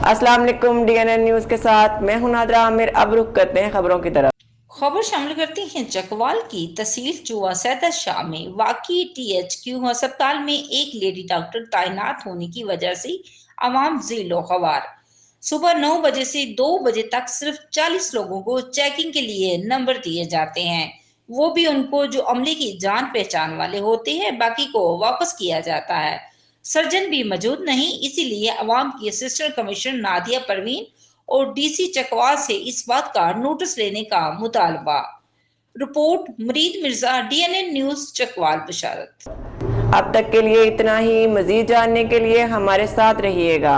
अस्सलाम वालेकुम। DNN news के साथ मैं हूं नादरा आमिर। अब रुख करते हैं खबरों की तरफ। खबर शामिल करते हैं चकवाल की तहसील जुआ सैदा शाह में वाकई टीएचक्यू अस्पताल में एक लेडी डॉक्टर तैनात होने की वजह से आवाम ज़िलो खवार। सुबह 9 बजे से 2 बजे तक सिर्फ 40 लोगों को चेकिंग के लिए नंबर दिए जाते हैं, वो भी उनको जो अमले की जान पहचान वाले होते हैं, बाकी को वापस किया जाता है। सर्जन भी मौजूद नहीं, इसीलिए अवाम की असिस्टेंट कमिश्नर नादिया परवीन और डीसी चकवाल से इस बात का नोटिस लेने का मुतालबा। रिपोर्ट मुरीद मिर्जा, डीएनएन न्यूज चकवाल बशारत। अब तक के लिए इतना ही। मजीद जानने के लिए हमारे साथ रहिएगा।